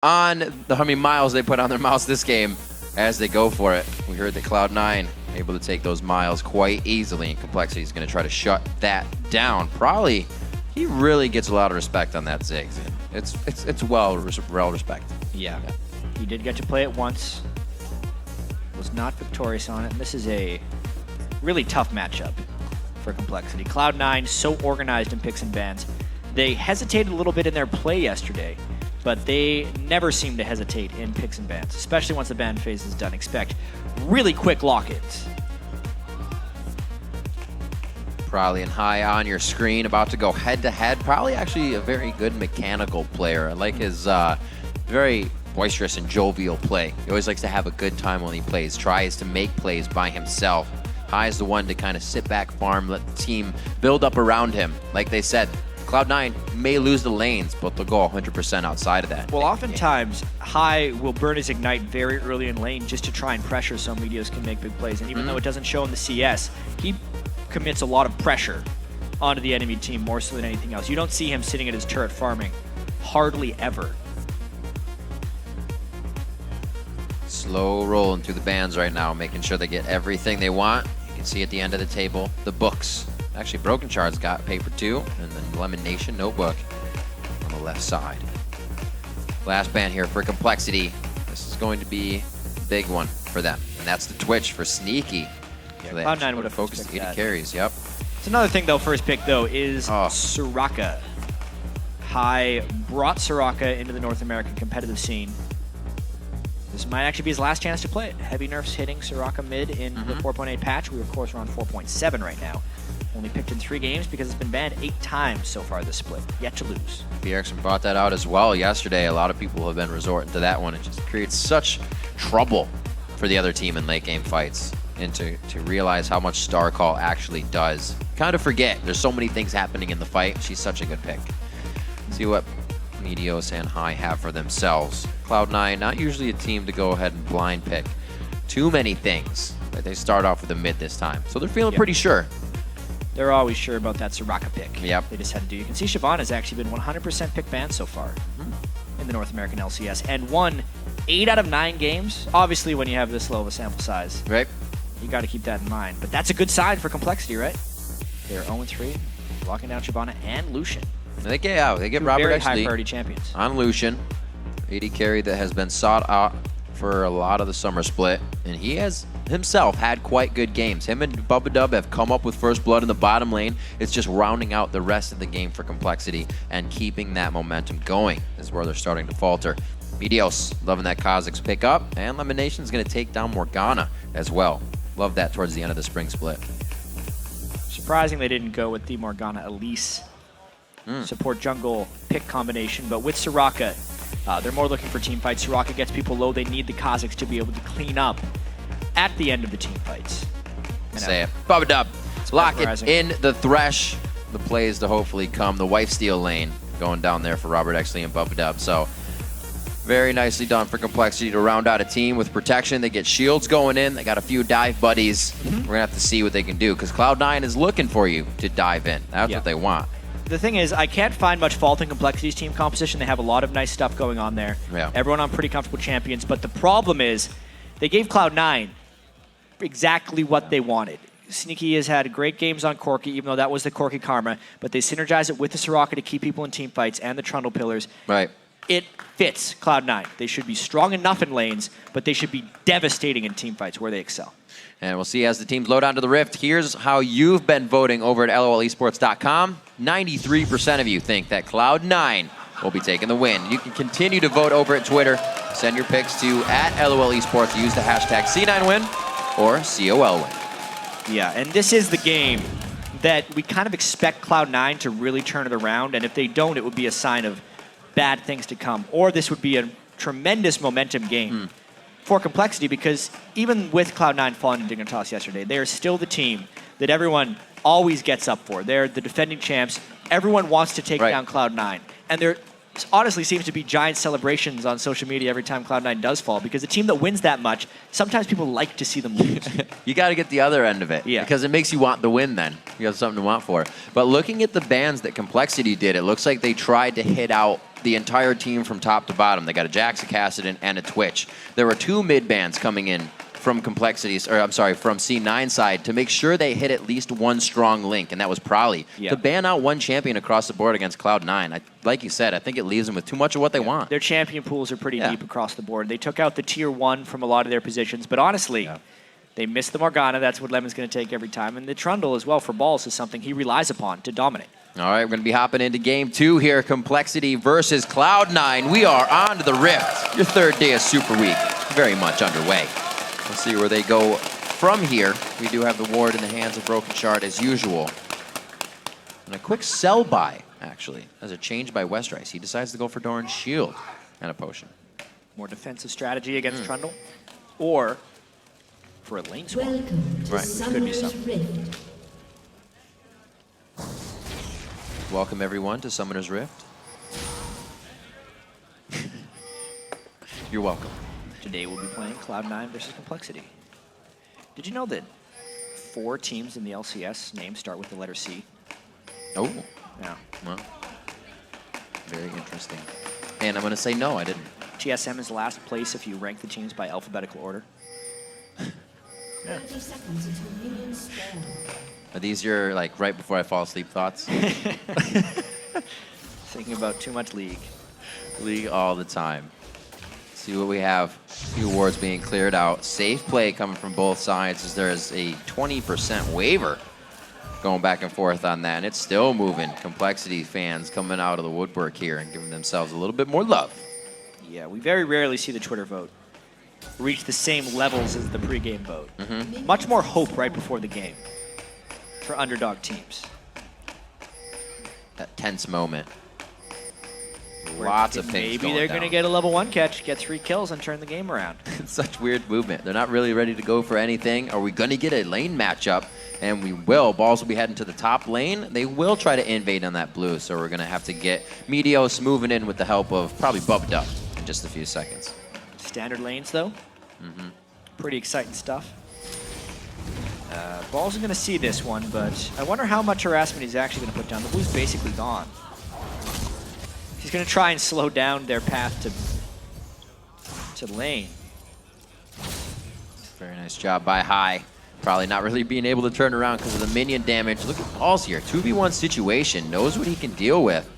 on how many miles they put on their mouse this game as they go for it. We heard that Cloud9 able to take those miles quite easily, and compLexity is going to try to shut that down. Probably, he really gets a lot of respect on that Ziggs. It's well respected. Yeah. He did get to play it once. Was not victorious on it, and this is a really tough matchup for compLexity. Cloud9 so organized in picks and bans. They hesitated a little bit in their play yesterday, but they never seem to hesitate in picks and bans, especially once the ban phase is done. Expect really quick lock-ins. Probably in high on your screen, about to go head-to-head. Probably actually a very good mechanical player. I like his very boisterous and jovial play. He always likes to have a good time when he plays, tries to make plays by himself. High is the one to kind of sit back, farm, let the team build up around him. Like they said, Cloud9 may lose the lanes, but they'll go 100% outside of that. Well, oftentimes, High will burn his Ignite very early in lane just to try and pressure so Meteos can make big plays. And even though it doesn't show in the CS, he commits a lot of pressure onto the enemy team more so than anything else. You don't see him sitting at his turret farming. Hardly ever. Slow rolling through the bans right now, making sure they get everything they want. You can see at the end of the table, the books. Actually, Broken Shards got paper 2, and then Lemon Nation Notebook on the left side. Last ban here for compLexity. This is going to be a big one for them, and that's the Twitch for Sneaky. Yeah, So Cloud9 would have focused picked 80 that. carries, yep. It's another thing, though, first pick, though, is Soraka. High brought Soraka into the North American competitive scene. This might actually be his last chance to play it. Heavy nerfs hitting Soraka mid in the 4.8 patch. We, of course, are on 4.7 right now. Only picked in 3 games because it's been banned 8 times so far this split. Yet to lose. Erickson brought that out as well yesterday. A lot of people have been resorting to that one. It just creates such trouble for the other team in late game fights. And to realize how much Star Call actually does. Kind of forget. There's so many things happening in the fight. She's such a good pick. See what Meteos and High have for themselves. Cloud9, not usually a team to go ahead and blind pick too many things. But they start off with a mid this time. So they're feeling pretty sure. They're always sure about that Soraka pick. Yep. They just had to do. You can see Shyvana has actually been 100% pick banned so far in the North American LCS and won 8 out of 9 games. Obviously, when you have this low of a sample size, Right. you got to keep that in mind. But that's a good sign for compLexity, right? They're 0-3, locking down Shyvana and Lucian. They get Two Robert very actually high-priority champions. on Lucian. 80 carry that has been sought out for a lot of the summer split, and he has himself had quite good games. Him and Bubba Dub have come up with first blood in the bottom lane. It's just rounding out the rest of the game for compLexity and keeping that momentum going is where they're starting to falter. Meteos loving that Kha'Zix pick up, and Lemonation's going to take down Morgana as well. Love that towards the end of the spring split. Surprising they didn't go with the Morgana Elise support jungle pick combination, but with Soraka, they're more looking for team fights. Soraka gets people low. They need the Kha'Zix to be able to clean up at the end of the team fights. Say it. Bubba Dub. Lock it in the Thresh. The plays to hopefully come. The Wife Steal lane going down there for Robert Exley and Bubba Dub. So very nicely done for compLexity to round out a team with protection. They get shields going in. They got a few dive buddies. We're going to have to see what they can do because Cloud9 is looking for you to dive in. That's what they want. The thing is, I can't find much fault in compLexity's team composition. They have a lot of nice stuff going on there. Yeah. Everyone on pretty comfortable champions. But the problem is, they gave Cloud9 exactly what they wanted. Sneaky has had great games on Corki, even though that was the Corki karma. But they synergize it with the Soraka to keep people in team fights and the Trundle pillars. Right. It fits Cloud9. They should be strong enough in lanes, but they should be devastating in team fights where they excel. And we'll see as the teams load onto the Rift. Here's how you've been voting over at LOLesports.com. 93% of you think that Cloud9 will be taking the win. You can continue to vote over at Twitter. Send your picks to @LOLesports. Use the hashtag C9win or COLwin. Yeah, and this is the game that we kind of expect Cloud9 to really turn it around, and if they don't, it would be a sign of bad things to come. Or this would be a tremendous momentum game for compLexity, because even with Cloud9 falling to Dignitas yesterday, they are still the team that everyone always gets up for. They're the defending champs. Everyone wants to take down Cloud9. And there honestly seems to be giant celebrations on social media every time Cloud9 does fall, because a team that wins that much, sometimes people like to see them lose. You got to get the other end of it, because it makes you want the win then. You have something to want for. But looking at the bans that compLexity did, it looks like they tried to hit out the entire team from top to bottom. They got a Jax, a Kassadin, and a Twitch. There were 2 mid bans coming in from complexities, or I'm sorry, from C9 side to make sure they hit at least one strong link, and that was Prolly. Yeah. To ban out one champion across the board against Cloud9, like you said, I think it leaves them with too much of what they want. Their champion pools are pretty deep across the board. They took out the tier 1 from a lot of their positions, but honestly, they missed the Morgana. That's what Lemon's going to take every time, and the Trundle as well for Balls is something he relies upon to dominate. All right, we're going to be hopping into game 2 here. Complexity versus Cloud9. We are on to the Rift. Your 3rd day of Super Week, very much underway. We'll see where they go from here. We do have the ward in the hands of Broken Shard as usual. And a quick sell buy, actually, as a change by Westrice. He decides to go for Doran's shield and a potion. More defensive strategy against Trundle, or for a lane swap. Welcome to Right. Summer's something. Rift. Welcome, everyone, to Summoner's Rift. You're welcome. Today we'll be playing Cloud9 versus Complexity. Did you know that 4 teams in the LCS names start with the letter C? Oh, Yeah. well, very interesting. And I'm going to say no, I didn't. TSM is last place if you rank the teams by alphabetical order. 30 seconds until minions spawn. Are these your, like, right before I fall asleep thoughts? Thinking about too much League. League all the time. See what we have. A few wards being cleared out. Safe play coming from both sides as there is a 20% waiver going back and forth on that. And it's still moving. Complexity fans coming out of the woodwork here and giving themselves a little bit more love. Yeah, we very rarely see the Twitter vote reach the same levels as the pregame vote. Much more hope right before the game for underdog teams. That tense moment. Where Lots of pings maybe going they're down. going to get a level 1 catch, get 3 kills, and turn the game around. It's such weird movement. They're not really ready to go for anything. Are we going to get a lane matchup? And we will. Balls will be heading to the top lane. They will try to invade on that blue, so we're going to have to get Meteos moving in with the help of probably Bubba in just a few seconds. Standard lanes, though. Pretty exciting stuff. Balls are going to see this one, but I wonder how much harassment he's actually going to put down. The blue's basically gone. He's going to try and slow down their path to lane. Very nice job by High. Probably not really being able to turn around because of the minion damage. Look at Balls here. 2v1 situation. Knows what he can deal with.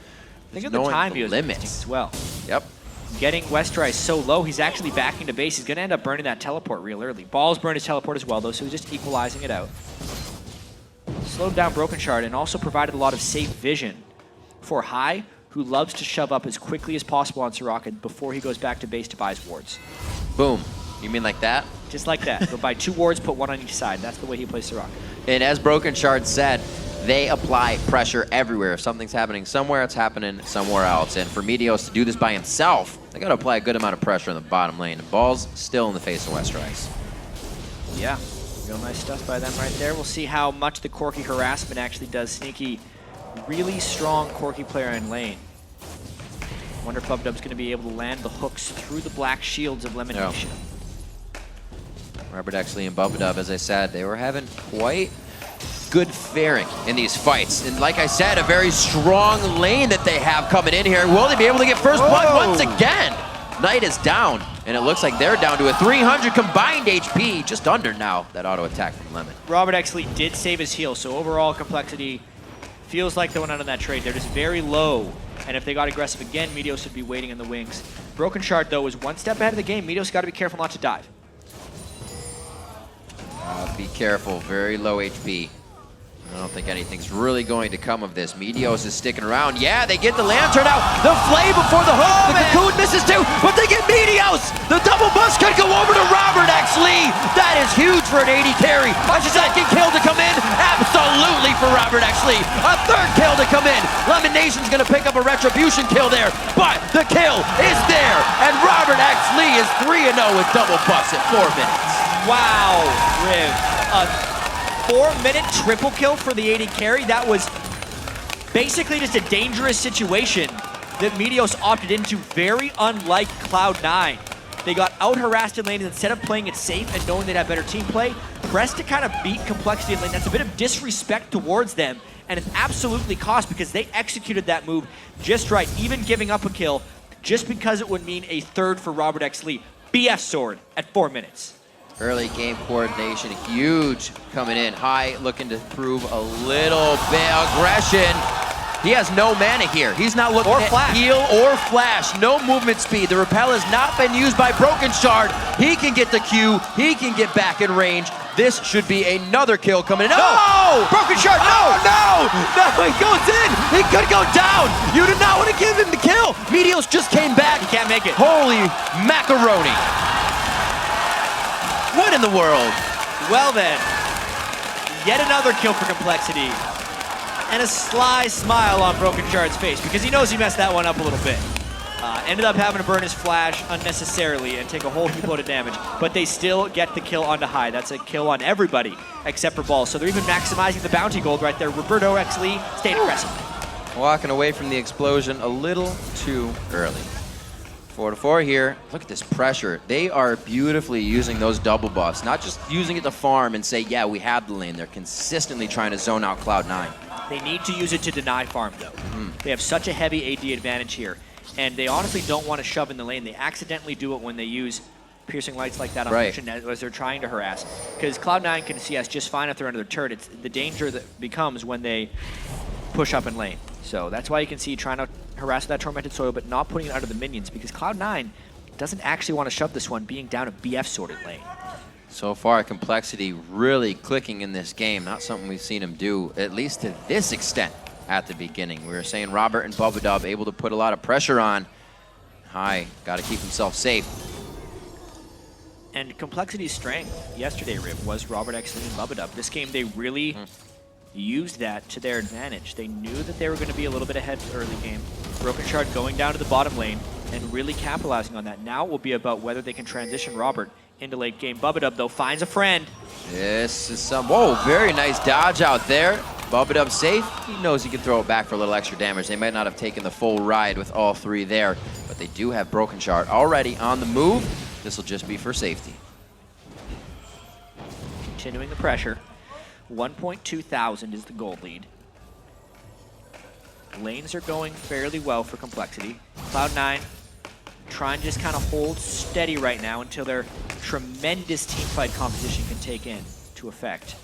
Think of the Knowing time he the was limits. wasting as well. Yep. Getting Westrice so low, he's actually backing to base. He's going to end up burning that teleport real early. Balls burned his teleport as well, though, so he's just equalizing it out. Slowed down Broken Shard and also provided a lot of safe vision for High, who loves to shove up as quickly as possible on Soraka before he goes back to base to buy his wards. Boom. You mean like that? Just like that. Go buy 2 wards, put 1 on each side. That's the way he plays Soraka. And as Broken Shard said, they apply pressure everywhere. If something's happening somewhere, it's happening somewhere else. And for Meteos to do this by himself, they got to apply a good amount of pressure in the bottom lane. And Balls still in the face of Westrice. Yeah, real nice stuff by them right there. We'll see how much the Corki harassment actually does. Sneaky, really strong Corki player in lane. Wonder if Bubdub's going to be able to land the hooks through the black shields of Lemonation. Robert Exley and Bubba, as I said, they were having quite good faring in these fights. And like I said, a very strong lane that they have coming in here. Will they be able to get first blood once again? Knight is down, and it looks like they're down to a 300 combined HP, just under now, that auto attack from Lemon. Robert Exley did save his heal, so overall Complexity feels like they went out on that trade. They're just very low, and if they got aggressive again, Meteos would be waiting in the wings. Broken Shard, though, is 1 step ahead of the game. Meteos got to be careful not to dive. Be careful, very low HP. I don't think anything's really going to come of this. Meteos is sticking around. Yeah, they get the Lantern out. The Flay before the hook. The Cocoon misses too, but they get Meteos. The double bust could go over to Robert Exley. That is huge for an 80 carry. A second kill to come in. Absolutely for Robert Exley. A 3rd kill to come in. Lemon Nation's going to pick up a retribution kill there, but the kill is there. And Robert Exley is 3-0 with double bust at 4 minutes. Wow, Riv. A 4-minute triple kill for the 80 carry. That was basically just a dangerous situation that Meteos opted into, very unlike Cloud9. They got out-harassed in lane, and instead of playing it safe and knowing they'd have better team play, pressed to kind of beat Complexity in lane. That's a bit of disrespect towards them, and it's absolutely cost because they executed that move just right, even giving up a kill, just because it would mean a third for Robert X. Lee. BF sword at 4 minutes. Early game coordination, huge coming in. High looking to prove a little bit aggression. He has no mana here. He's not looking Or at flash. heal or flash. No movement speed. The repel has not been used by Broken Shard. He can get the Q. He can get back in range. This should be another kill coming in. No! Broken Shard, no! Oh, no! No, he goes in. He could go down. You did not want to give him the kill. Meteos just came back. He can't make it. Holy macaroni. What in the world? Well then, yet another kill for compLexity. And a sly smile on Broken Shard's face because he knows he messed that one up a little bit. Ended up having to burn his flash unnecessarily and take a whole heap load of damage, but they still get the kill onto High. That's a kill on everybody except for Ball. So they're even maximizing the bounty gold right there. Roberto X. Lee stayed aggressive. Walking away from the explosion a little too early. 4-4 here. Look at this pressure. They are beautifully using those double buffs, not just using it to farm and say, yeah, we have the lane. They're consistently trying to zone out Cloud9. They need to use it to deny farm, though. They have such a heavy AD advantage here, and they honestly don't want to shove in the lane. They accidentally do it when they use piercing lights like that on Lucian as they're trying to harass. Because Cloud9 can CS just fine if they're under their turret. It's the danger that becomes when they push up in lane. So that's why you can see trying to harass that Tormented Soil, but not putting it under the minions, because Cloud9 doesn't actually want to shove this one, being down a BF sorted lane. So far, compLexity really clicking in this game. Not something we've seen him do, at least to this extent, at the beginning. We were saying Robert and Bubba able to put a lot of pressure on. High, got to keep himself safe. And compLexity's strength yesterday, Rip, was Robert X. Lee and Bubba. This game, they really used that to their advantage. They knew that they were going to be a little bit ahead early game. Broken Shard going down to the bottom lane and really capitalizing on that. Now it will be about whether they can transition Robert into late game. Bubba, though, finds a friend. This is some, whoa, very nice dodge out there. Bubba safe. He knows he can throw it back for a little extra damage. They might not have taken the full ride with all three there, but they do have Broken Shard already on the move. This will just be for safety. Continuing the pressure. 1.2 thousand is the gold lead. Lanes are going fairly well for compLexity. Cloud9 trying to just kind of hold steady right now until their tremendous teamfight competition can take into effect.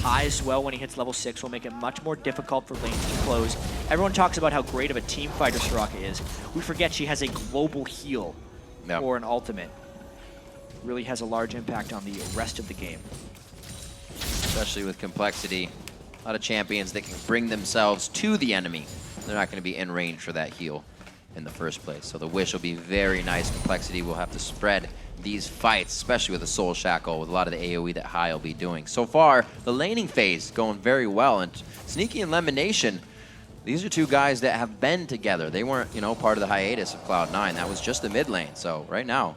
High as well when he hits level 6 will make it much more difficult for lanes to close. Everyone talks about how great of a team fighter Soraka is. We forget she has a global heal or an ultimate. Really has a large impact on the rest of the game. Especially with compLexity. A lot of champions that can bring themselves to the enemy. They're not going to be in range for that heal in the first place. So the wish will be very nice. compLexity will have to spread these fights, especially with the Soul Shackle, with a lot of the AoE that High will be doing. So far, the laning phase going very well. And Sneaky and Lemonation, these are two guys that have been together. They weren't, you know, part of the hiatus of Cloud9. That was just the mid lane. So right now,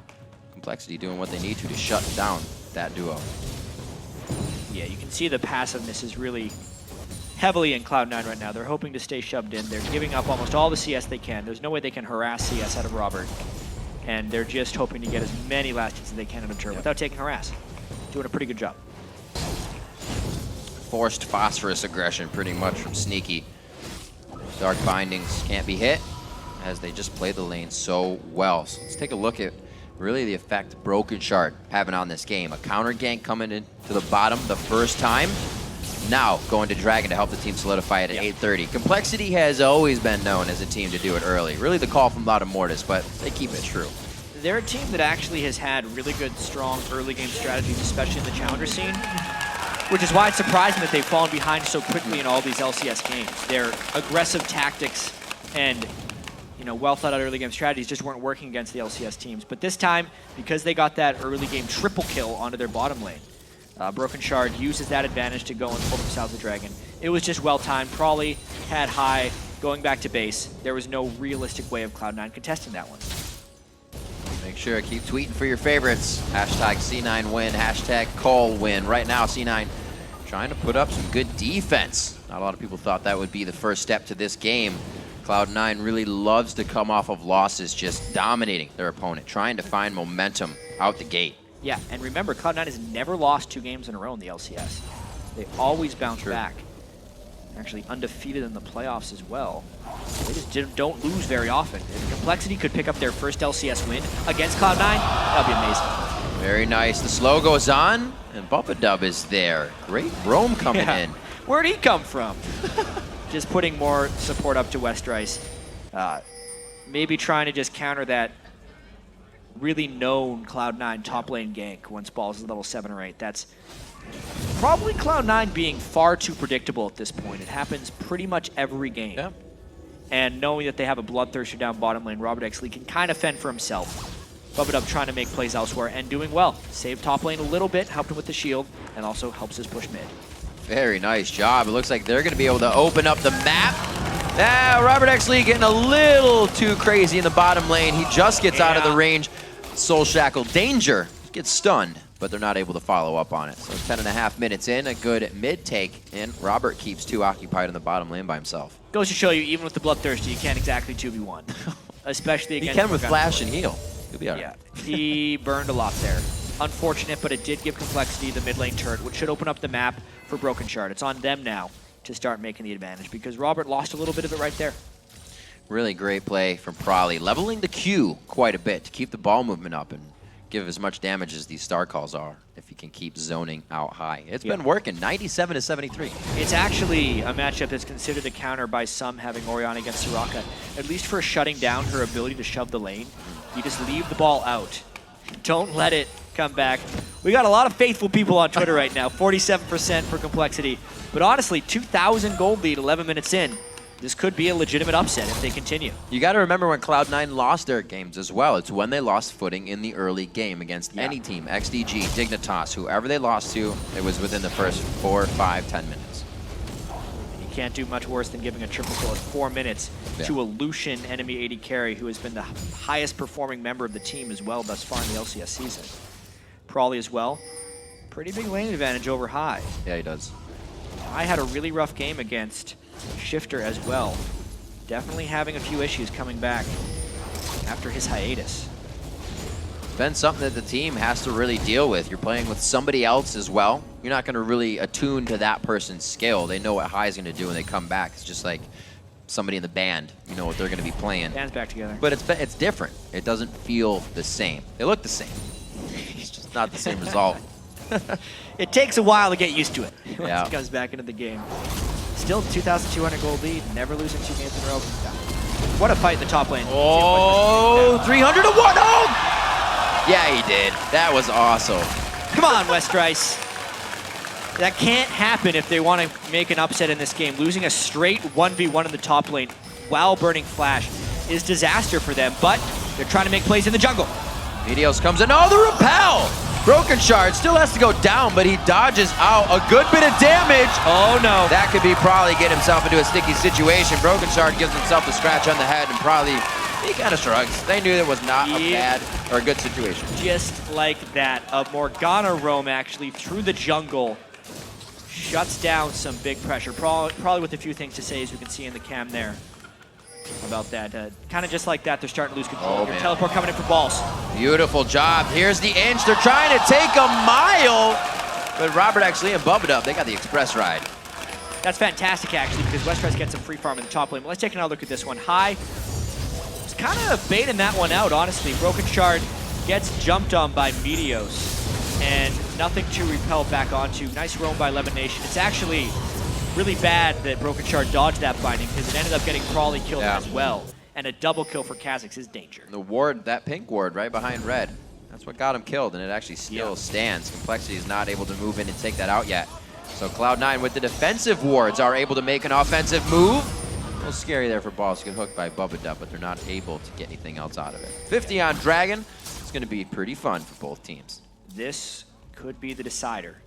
compLexity doing what they need to shut down that duo. Yeah, you can see the passiveness is really heavily in Cloud9 right now. They're hoping to stay shoved in. They're giving up almost all the CS they can. There's no way they can harass CS out of Robert. And they're just hoping to get as many last hits as they can in a turn without taking harass. Doing a pretty good job. Forced phosphorus aggression pretty much from Sneaky. Dark Bindings can't be hit as they just play the lane so well. So let's take a look at really the effect Broken Shard having on this game. A counter gank coming in to the bottom the first time. Now going to Dragon to help the team solidify it at 8:30. compLexity has always been known as a team to do it early. Really the call from Loud Mortis, but they keep it true. They're a team that actually has had really good, strong early game strategies, especially in the challenger scene, which is why it's surprising that they've fallen behind so quickly in all these LCS games. Their aggressive tactics and well thought out early game strategies just weren't working against the LCS teams. But this time, because they got that early game triple kill onto their bottom lane, Broken Shard uses that advantage to go and pull themselves a dragon. It was just well timed. Probably had High going back to base. There was no realistic way of Cloud9 contesting that one. Make sure to keep tweeting for your favorites. Hashtag C9 win, hashtag call win. Right now, C9 trying to put up some good defense. Not a lot of people thought that would be the first step to this game. Cloud9 really loves to come off of losses, just dominating their opponent, trying to find momentum out the gate. Yeah, and remember, Cloud9 has never lost 2 games in a row in the LCS. They always bounce back. Actually undefeated in the playoffs as well. They just don't lose very often. If compLexity could pick up their first LCS win against Cloud9, that would be amazing. Very nice. The slow goes on, and Bubba is there. Great roam coming in. Where'd he come from? Just putting more support up to Westrice. Maybe trying to just counter that really known Cloud9 top lane gank once Balls is level 7 or 8. That's probably Cloud9 being far too predictable at this point. It happens pretty much every game. Yeah. And knowing that they have a Bloodthirster down bottom lane, RobertXLee can kind of fend for himself. Bubba trying to make plays elsewhere and doing well. Saved top lane a little bit, helped him with the shield, and also helps us push mid. Very nice job. It looks like they're going to be able to open up the map. Now, RobertXLee getting a little too crazy in the bottom lane. He just gets out of the range. Soul Shackle Danger gets stunned, but they're not able to follow up on it. So 10.5 minutes in, a good mid take, and Robert keeps 2 occupied in the bottom lane by himself. Goes to show you, even with the Bloodthirsty, you can't exactly 2v1. Especially against He can with Flash and Heal. He'll be all right. Yeah, he burned a lot there. Unfortunate, but it did give compLexity the mid lane turret, which should open up the map for Broken Shard. It's on them now to start making the advantage because Robert lost a little bit of it right there. Really great play from Prolly, leveling the Q quite a bit to keep the ball movement up and give as much damage as these star calls are if he can keep zoning out high. It's been working, 97 to 73. It's actually a matchup that's considered a counter by some having Orianna against Soraka, at least for shutting down her ability to shove the lane. You just leave the ball out. Don't let it come back. We got a lot of faithful people on Twitter right now, 47% for compLexity. But honestly, 2,000 gold lead 11 minutes in. This could be a legitimate upset if they continue. You got to remember when Cloud9 lost their games as well. It's when they lost footing in the early game against any team, XDG, Dignitas, whoever they lost to, it was within the first 4, 5, 10 minutes. You can't do much worse than giving a triple kill at 4 minutes to a Lucian enemy AD carry who has been the highest performing member of the team as well thus far in the LCS season. Prolly as well. Pretty big lane advantage over High. Yeah, he does. High had a really rough game against Shifter as well. Definitely having a few issues coming back after his hiatus. Been something that the team has to really deal with. You're playing with somebody else as well. You're not going to really attune to that person's skill. They know what High's going to do when they come back. It's just like somebody in the band. You know what they're going to be playing. Band's back together. But it's different. It doesn't feel the same. They look the same. It's just not the same result. It takes a while to get used to it once Yeah. it comes back into the game. Still 2,200 gold lead, never losing 2 games in a row. What a fight in the top lane. Oh, 300 to 1. Oh! Yeah, he did. That was awesome. Come on, Westrice. That can't happen if they want to make an upset in this game. Losing a straight 1v1 in the top lane while burning Flash is disaster for them, but they're trying to make plays in the jungle. Meteos comes in. Oh, the repel! Broken Shard still has to go down, but he dodges out a good bit of damage. Oh no. That could be Prolly get himself into a sticky situation. Broken Shard gives himself a scratch on the head, and Prolly, he kind of shrugs. They knew that was not a bad or a good situation. Just like that, a Morgana roam actually through the jungle shuts down some big pressure. Probably with a few things to say, as we can see in the cam there about that. Kind of just like that, they're starting to lose control. Your teleport coming in for Balls. Beautiful job. Here's the inch. They're trying to take a mile, but RobertXLee and Bubba, they got the express ride. That's fantastic, actually, because Westrice gets some free farm in the top lane. But let's take another look at this one. High was kind of baiting that one out, honestly. Broken Shard gets jumped on by Meteos, and nothing to repel back onto. Nice roam by Lemon Nation. It's actually really bad that Broken Shard dodged that binding because it ended up getting Prolly killed as well. And a double kill for Kha'Zix is danger. The ward, that pink ward right behind red, that's what got him killed, and it actually still stands. compLexity is not able to move in and take that out yet. So Cloud9 with the defensive wards are able to make an offensive move. A little scary there for Balls to get hooked by Bubba, but they're not able to get anything else out of it. 50 on Dragon. It's going to be pretty fun for both teams. This could be the decider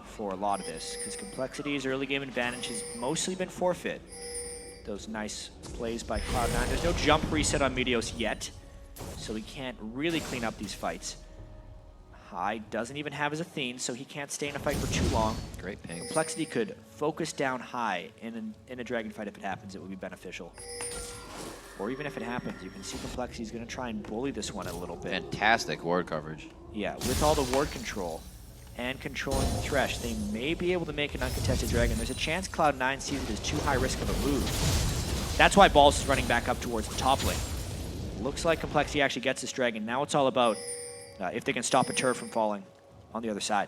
for a lot of this, because compLexity's early game advantage has mostly been forfeit. Those nice plays by Cloud9. There's no jump reset on Meteos yet, so he can't really clean up these fights. High doesn't even have his Athene, so he can't stay in a fight for too long. Great ping. compLexity could focus down High in a Dragon fight. If it happens, it would be beneficial. Or even if it happens, you can see compLexity's going to try and bully this one a little bit. Fantastic ward coverage. Yeah, with all the ward control and controlling the Thresh, they may be able to make an uncontested Dragon. There's a chance Cloud9 sees it as too high risk of a move. That's why Balls is running back up towards the top lane. Looks like compLexity actually gets this Dragon. Now it's all about if they can stop a turret from falling on the other side.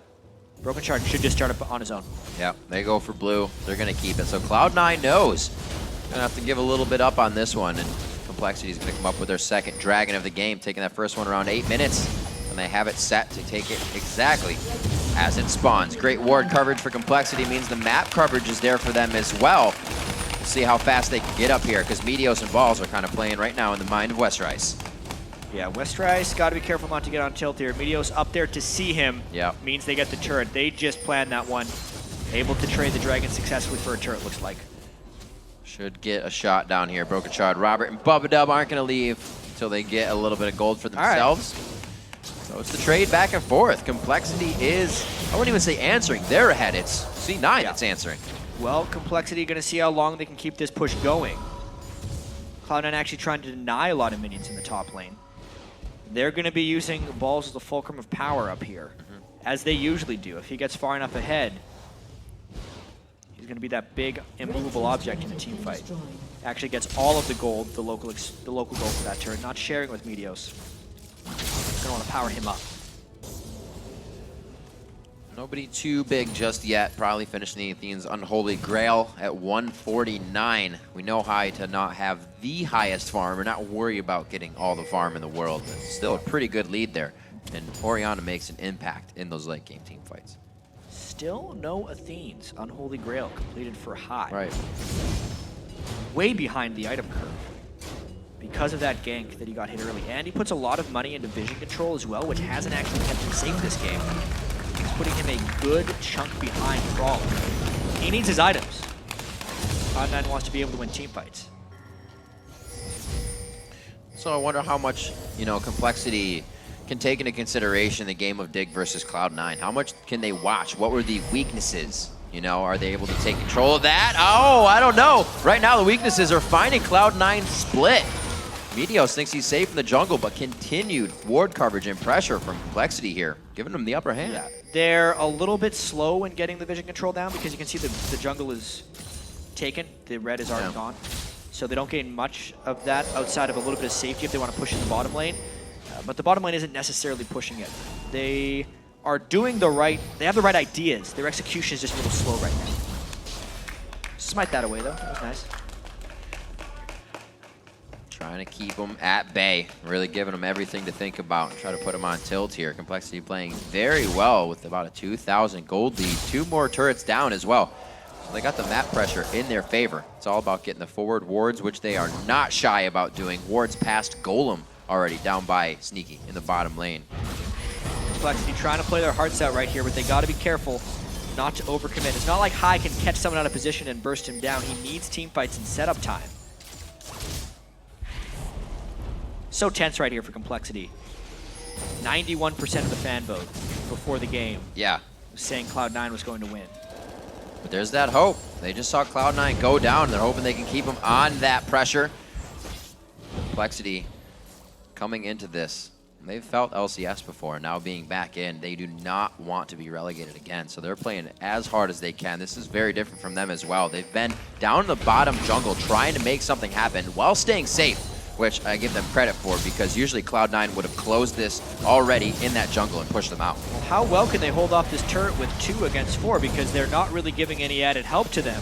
Broken Shard should just start up on his own. Yeah, they go for blue. They're going to keep it. So Cloud9 knows. Going to have to give a little bit up on this one. And compLexity is going to come up with their second Dragon of the game, taking that first one around 8 minutes. And they have it set to take it exactly as it spawns. Great ward coverage for compLexity means the map coverage is there for them as well. We'll see how fast they can get up here, because Meteos and Balls are kind of playing right now in the mind of Westrice. Yeah, Westrice got to be careful not to get on tilt here. Meteos up there to see him means they get the turret. They just planned that one. Able to trade the Dragon successfully for a turret, looks like. Should get a shot down here. Broken Shard, Robert, and Bubba Dub aren't going to leave until they get a little bit of gold for themselves. So it's the trade back and forth. compLexity is, I wouldn't even say answering. They're ahead. It's C9 that's answering. Well, compLexity going to see how long they can keep this push going. Cloud9 actually trying to deny a lot of minions in the top lane. They're going to be using Balls as the fulcrum of power up here, as they usually do. If he gets far enough ahead, he's going to be that big, immovable object in a team fight. Actually gets all of the gold, the local gold for that turret, not sharing with Meteos. Going to want to power him up. Nobody too big just yet. Probably finishing the Athene's Unholy Grail at 149. We know how to not have the highest farm or not worry about getting all the farm in the world. But still a pretty good lead there. And Orianna makes an impact in those late game team fights. Still no Athene's Unholy Grail completed for high. Right. Way behind the item curve because of that gank that he got hit early. And he puts a lot of money into vision control as well, which hasn't actually kept him safe this game. He's putting him a good chunk behind Brawl. He needs his items. Cloud9 wants to be able to win team fights. So I wonder how much, compLexity can take into consideration the game of Dig versus Cloud9. How much can they watch? What were the weaknesses? Are they able to take control of that? Oh, I don't know. Right now the weaknesses are finding Cloud9 split. Meteos thinks he's safe in the jungle, but continued ward coverage and pressure from compLexity here, giving them the upper hand. Yeah, they're a little bit slow in getting the vision control down because you can see the jungle is taken. The red is already gone. So they don't gain much of that outside of a little bit of safety if they want to push in the bottom lane. But the bottom lane isn't necessarily pushing it. They are doing they have the right ideas. Their execution is just a little slow right now. Smite that away though, that was nice. Trying to keep them at bay, really giving them everything to think about and try to put them on tilt here. compLexity playing very well with about a 2,000 gold lead. 2 more turrets down as well. So they got the map pressure in their favor. It's all about getting the forward wards, which they are not shy about doing. Wards past Golem already down by Sneaky in the bottom lane. compLexity trying to play their hearts out right here, but they got to be careful not to overcommit. It's not like High can catch someone out of position and burst him down. He needs team fights and setup time. So tense right here for compLexity. 91% of the fan vote before the game was saying Cloud9 was going to win. But there's that hope. They just saw Cloud9 go down. They're hoping they can keep them on that pressure. compLexity coming into this. They've felt LCS before. Now being back in, they do not want to be relegated again. So they're playing as hard as they can. This is very different from them as well. They've been down in the bottom jungle trying to make something happen while staying safe, which I give them credit for, because usually Cloud9 would have closed this already in that jungle and pushed them out. Well, how well can they hold off this turret with 2 against 4, because they're not really giving any added help to them.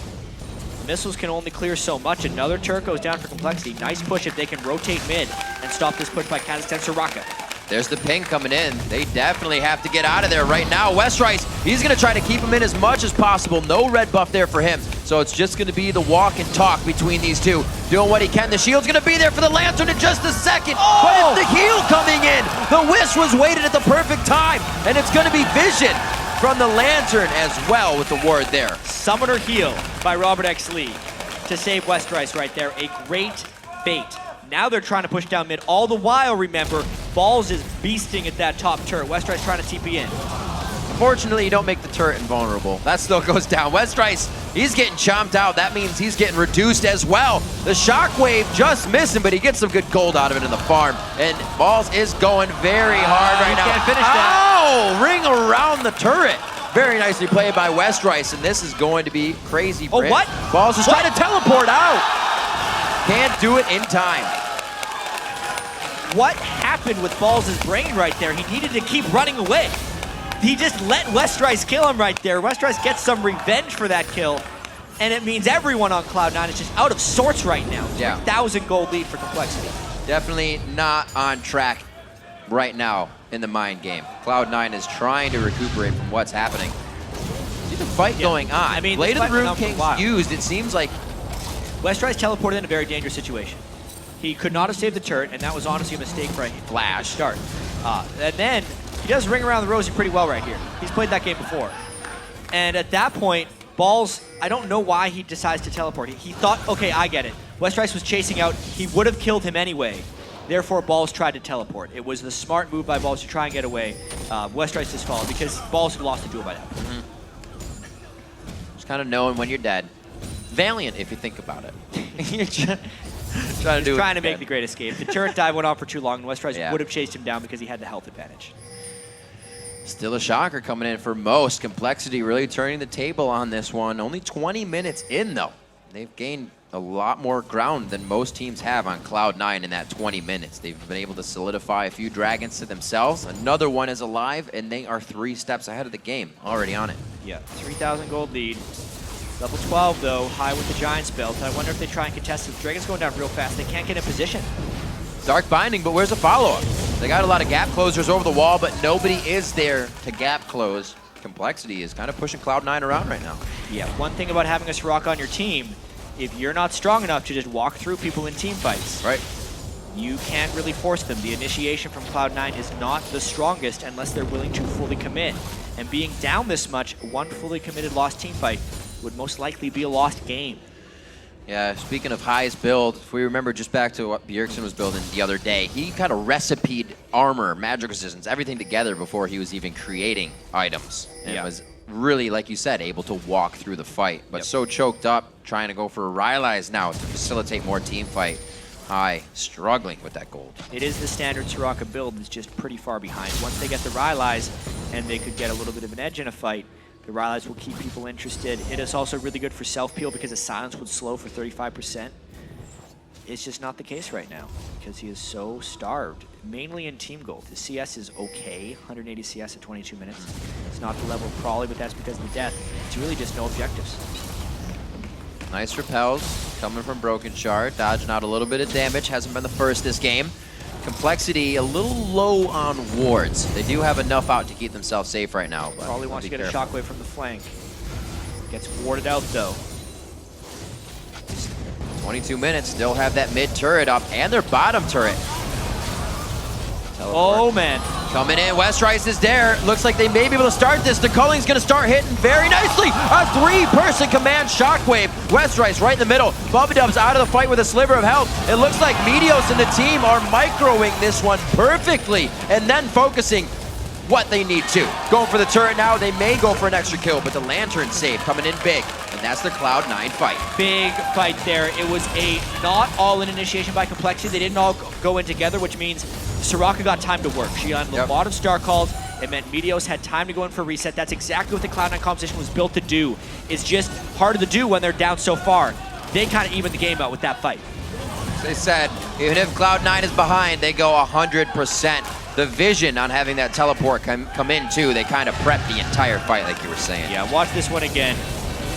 Missiles can only clear so much. Another turret goes down for compLexity. Nice push if they can rotate mid and stop this push by Kazakhstan Soraka. There's the ping coming in. They definitely have to get out of there right now. Westrice, he's going to try to keep him in as much as possible. No red buff there for him. So it's just going to be the walk and talk between these two. Doing what he can. The shield's going to be there for the Lantern in just a second. Oh! But it's the heal coming in. The Wish was waited at the perfect time. And it's going to be Vision from the Lantern as well with the ward there. Summoner heal by Robert X. Lee to save Westrice right there. A great bait. Now they're trying to push down mid. All the while, remember, Balls is beasting at that top turret. Westrice trying to TP in. Unfortunately, you don't make the turret invulnerable. That still goes down. Westrice, he's getting chomped out. That means he's getting reduced as well. The shockwave just missing, but he gets some good gold out of it in the farm. And Balls is going very hard right now. Can't finish that. Oh, ring around the turret. Very nicely played by Westrice, and this is going to be crazy for him. what? Balls is trying to teleport out. Can't do it in time. What happened with Balls' brain right there? He needed to keep running away. He just let Westrice kill him right there. Westrice gets some revenge for that kill, and it means everyone on Cloud9 is just out of sorts right now. Yeah. 3,000 gold lead for compLexity. Definitely not on track right now in the mind game. Cloud9 is trying to recuperate from what's happening. See the fight going on. I mean, Blade this of the fight went Rune on for a King's while. used. It seems like Westrice teleported in a very dangerous situation. He could not have saved the turret, and that was honestly a mistake for a flash start. And then he does ring around the rosy pretty well right here. He's played that game before. And at that point, Balls, I don't know why he decides to teleport. He thought, okay, I get it. Westrice was chasing out. He would have killed him anyway. Therefore, Balls tried to teleport. It was the smart move by Balls to try and get away. Westrice just followed because Balls had lost the duel by now. just kind of knowing when you're dead. Valiant, if you think about it. You're just trying to Make the great escape. The turret dive went on for too long, and Westrice Yeah. would have chased him down because he had the health advantage. Still a shocker coming in for most. compLexity really turning the table on this one. Only 20 minutes in, though. They've gained a lot more ground than most teams have on Cloud9 in that 20 minutes. They've been able to solidify a few dragons to themselves. Another one is alive, and they are 3 steps ahead of the game, already on it. Yeah, 3,000 gold lead. Level 12, though, high with the Giant's belt. I wonder if they try and contest it. The Dragon's going down real fast. They can't get in position. Dark Binding, but where's the follow-up? They got a lot of gap closers over the wall, but nobody is there to gap close. compLexity is kind of pushing Cloud9 around right now. Yeah, one thing about having a Sirocco on your team, if you're not strong enough to just walk through people in team fights, Right. you can't really force them. The initiation from Cloud9 is not the strongest unless they're willing to fully commit. And being down this much, one fully committed lost team fight would most likely be a lost game. Yeah, speaking of highest build, if we remember just back to what Bjergsen was building the other day, he kind of recipeed armor, magic resistance, everything together before he was even creating items. And was really, like you said, able to walk through the fight. But so choked up, trying to go for Rylai's now to facilitate more team fight. High, struggling with that gold. It is the standard Sirocco build that's just pretty far behind. Once they get the Rylai's and they could get a little bit of an edge in a fight, the Rylai's will keep people interested. It is also really good for self-peel because the silence would slow for 35%. It's just not the case right now because he is so starved, mainly in team gold. His CS is okay, 180 CS at 22 minutes. It's not the level of Crawley, but that's because of the death. It's really just no objectives. Nice repels coming from Broken Shard, dodging out a little bit of damage. Hasn't been the first this game. compLexity a little low on wards. They do have enough out to keep themselves safe right now. But Crawley wants to get careful. a shockwave from the flank. Gets warded out though. 22 minutes, still have that mid turret up and their bottom turret. Oh man. Coming in, Westrice is there. Looks like they may be able to start this. The Culling's gonna start hitting very nicely. A 3-person command shockwave. Westrice right in the middle. Bubbadub's out of the fight with a sliver of health. It looks like Meteos and the team are microing this one perfectly and then focusing what they need to. Going for the turret now. They may go for an extra kill, but the Lantern save coming in big. And that's their Cloud9 fight. Big fight there. It was a not all-in initiation by compLexity. They didn't all go in together, which means Sirocco got time to work. She got a lot of star calls. It meant Meteos had time to go in for a reset. That's exactly what the Cloud9 composition was built to do. It's just harder to do when they're down so far. They kind of evened the game out with that fight. They said, even if Cloud9 is behind, they go 100%. The vision on having that teleport come in too, they kind of prep the entire fight like you were saying. Yeah, watch this one again.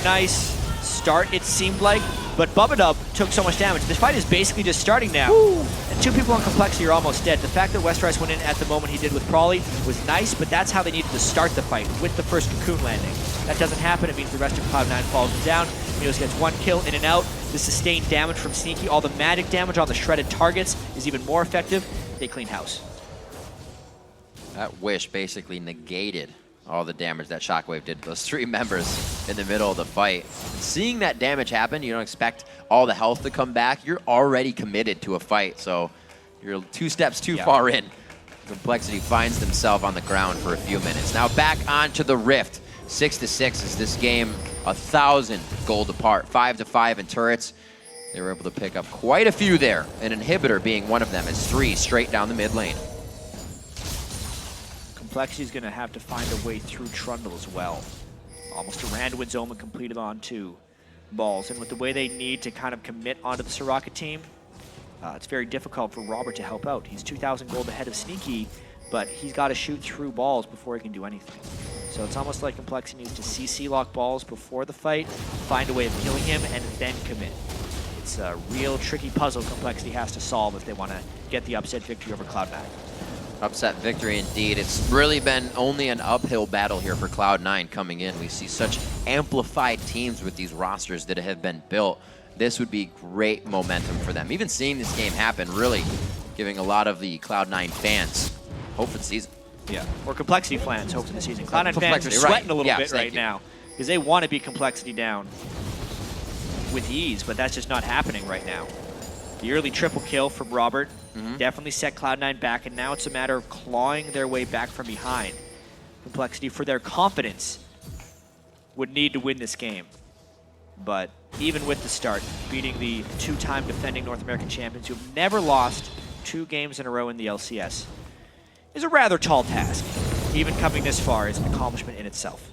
Nice start, it seemed like, but Bubbadub took so much damage. This fight is basically just starting now. And 2 people on compLexity are almost dead. The fact that Westrice went in at the moment he did with Crawley was nice, but that's how they needed to start the fight, with the first cocoon landing. That doesn't happen, it means the rest of Cloud9 falls down. Meteos gets 1 kill in and out. The sustained damage from Sneaky, all the magic damage on the shredded targets is even more effective. They clean house. That wish basically negated all the damage that Shockwave did to those 3 members in the middle of the fight. Seeing that damage happen, you don't expect all the health to come back. You're already committed to a fight, so you're 2 steps too far in. compLexity finds themselves on the ground for a few minutes. Now back onto the Rift. 6-6 is this game, 1,000 gold apart. 5-5 in turrets. They were able to pick up quite a few there. An inhibitor being one of them. It's 3 straight down the mid lane. compLexity's going to have to find a way through Trundle as well. Almost a Randuin Zoma completed on 2 balls. And with the way they need to kind of commit onto the Soraka team, it's very difficult for Robert to help out. He's 2,000 gold ahead of Sneaky, but he's got to shoot through balls before he can do anything. So it's almost like compLexity needs to CC lock balls before the fight, find a way of killing him, and then commit. It's a real tricky puzzle compLexity has to solve if they want to get the upset victory over Cloud9. Upset victory indeed. It's really been only an uphill battle here for Cloud9 coming in. We see such amplified teams with these rosters that have been built. This would be great momentum for them. Even seeing this game happen, really giving a lot of the Cloud9 fans hope for the season. Yeah, or compLexity fans hope for the season. Cloud9 fans are compLexity, sweating a little Yeah, bit right now because they want to beat compLexity down with ease, but that's just not happening right now. The early triple kill from Robert definitely set Cloud9 back, and now it's a matter of clawing their way back from behind. compLexity, for their confidence, would need to win this game. But even with the start, beating the 2-time defending North American champions who have never lost 2 games in a row in the LCS is a rather tall task. Even coming this far is an accomplishment in itself.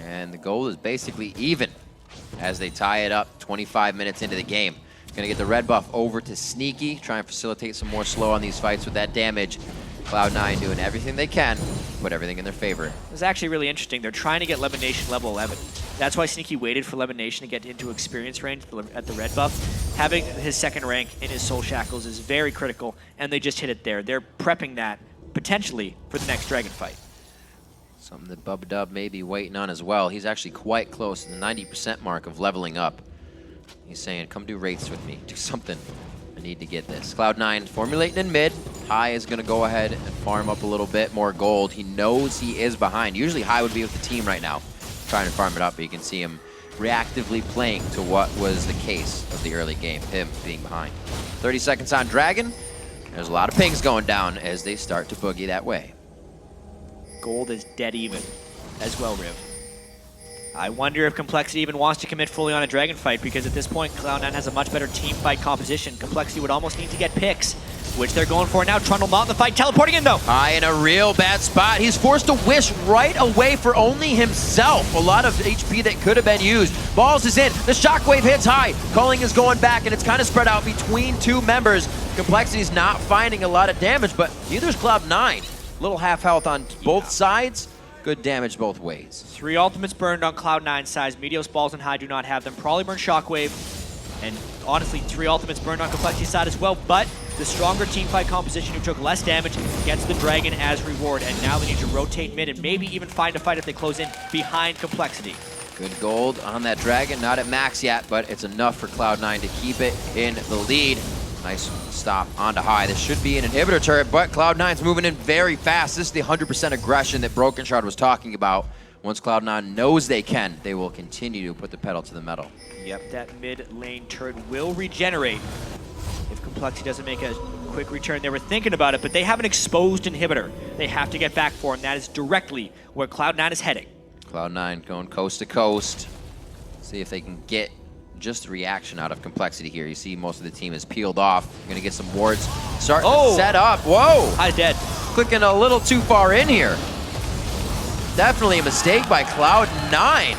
And the goal is basically even as they tie it up 25 minutes into the game. Gonna get the red buff over to Sneaky, try and facilitate some more slow on these fights with that damage. Cloud9 doing everything they can, put everything in their favor. It's actually really interesting. They're trying to get Lemon Nation level 11. That's why Sneaky waited for Lemon Nation to get into experience range at the red buff. Having his 2nd rank in his Soul Shackles is very critical, and they just hit it there. They're prepping that, potentially, for the next Dragon fight. Something that Bub Dub may be waiting on as well. He's actually quite close to the 90% mark of leveling up. He's saying, come do wraiths with me. Do something. I need to get this. Cloud9 formulating in mid. High is going to go ahead and farm up a little bit more gold. He knows he is behind. Usually High would be with the team right now, trying to farm it up, but you can see him reactively playing to what was the case of the early game, him being behind. 30 seconds on Dragon. There's a lot of pings going down as they start to boogie that way. Gold is dead even as well, Riv. I wonder if compLexity even wants to commit fully on a Dragon fight, because at this point, Cloud9 has a much better team fight composition. compLexity would almost need to get picks, which they're going for now. Trundle not in the fight, teleporting in though. High in a real bad spot. He's forced to wish right away for only himself. A lot of HP that could have been used. Balls is in, the shockwave hits High. Culling is going back, and it's kind of spread out between 2 members. compLexity's not finding a lot of damage, but neither is Cloud9. Little half health on both sides. Good damage both ways. 3 ultimates burned on Cloud9 sides. Meteos, Balls, and High do not have them. Probably burn Shockwave. And honestly, 3 ultimates burned on compLexity side as well. But the stronger team fight composition who took less damage gets the Dragon as reward. And now they need to rotate mid and maybe even find a fight if they close in behind compLexity. Good gold on that Dragon. Not at max yet, but it's enough for Cloud9 to keep it in the lead. Nice stop onto High. This should be an inhibitor turret, but Cloud9's moving in very fast. This is the 100% aggression that Broken Shard was talking about. Once Cloud9 knows they can, they will continue to put the pedal to the metal. Yep, that mid lane turret will regenerate if compLexity doesn't make a quick return. They were thinking about it, but they have an exposed inhibitor they have to get back for, and that is directly where Cloud9 is heading. Cloud9 going coast to coast. See if they can get just the reaction out of compLexity here. You see most of the team is peeled off. You're going to get some wards starting to set up. Whoa! High dead. Clicking a little too far in here. Definitely a mistake by Cloud9.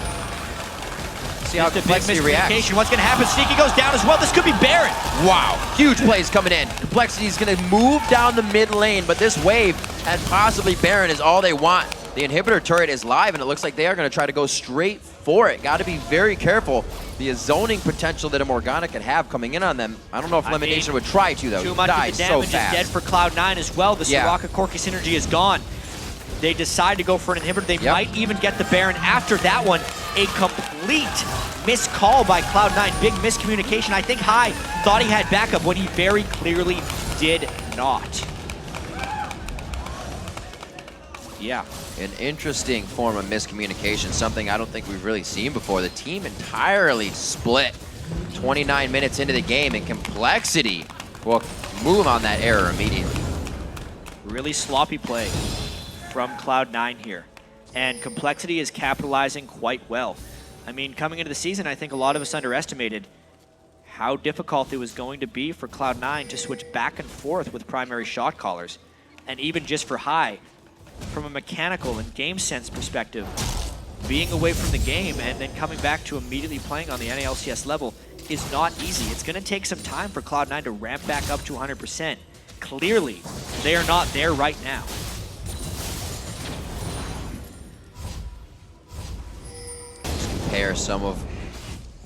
See how compLexity reacts. What's going to happen? Sneaky goes down as well. This could be Baron. Wow, huge plays coming in. compLexity's going to move down the mid lane, but this wave and possibly Baron is all they want. The inhibitor turret is live, and it looks like they are going to try to go straight for it. Got to be very careful. The zoning potential that a Morgana could have coming in on them. I don't know if Lemon Nation would try to, though. Too much of the damage is dead for Cloud9 as well. The Soraka Corki synergy is gone. They decide to go for an inhibitor. They might even get the Baron after that one. A complete missed call by Cloud9. Big miscommunication. I think High thought he had backup when he very clearly did not. Yeah. An interesting form of miscommunication, something I don't think we've really seen before. The team entirely split 29 minutes into the game, and compLexity will move on that error immediately. Really sloppy play from Cloud9 here. And compLexity is capitalizing quite well. I mean, coming into the season, I think a lot of us underestimated how difficult it was going to be for Cloud9 to switch back and forth with primary shot callers. And even just for High, from a mechanical and game sense perspective, being away from the game and then coming back to immediately playing on the NA LCS level is not easy. It's going to take some time for Cloud9 to ramp back up to 100%. Clearly, they are not there right now. Just compare some of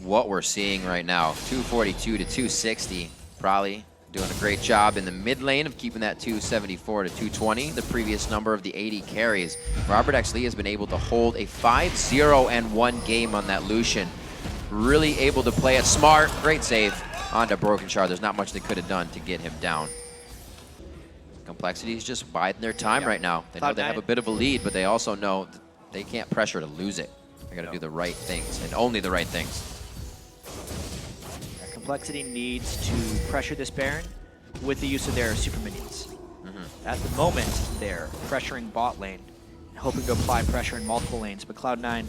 what we're seeing right now. 242 to 260. Probably doing a great job in the mid lane of keeping that 274 to 220, the previous number of the 80 carries. Robert X. Lee has been able to hold a 5-0-1 game on that Lucian. Really able to play it smart. Great save onto Broken Shard. There's not much they could have done to get him down. compLexity is just biding their time right now. They know they have a bit of a lead, but they also know that they can't pressure to lose it. They got to do the right things, and only the right things. compLexity needs to pressure this Baron with the use of their super minions. At the moment, they're pressuring bot lane, hoping to apply pressure in multiple lanes, but Cloud9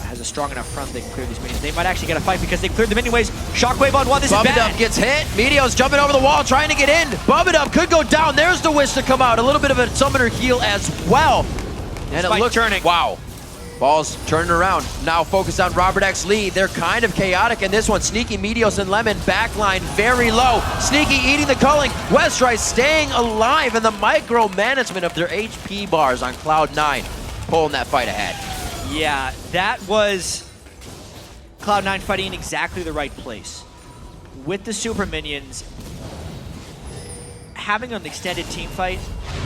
has a strong enough front they can clear these minions. They might actually get a fight because they cleared the minion waves. Shockwave on one, this is bad. Gets hit, Meteo's jumping over the wall, trying to get in. Bubba could go down, there's the wish to come out. A little bit of a summoner heal as well. And it looks, turning. Wow. Ball's turning around. Now focused on Robert X. Lee. They're kind of chaotic in this one. Sneaky, Meteos, and Lemon backline very low. Sneaky eating the culling. Westrise staying alive, and the micromanagement of their HP bars on Cloud9 pulling that fight ahead. Yeah, that was Cloud9 fighting in exactly the right place. With the super minions, having an extended team fight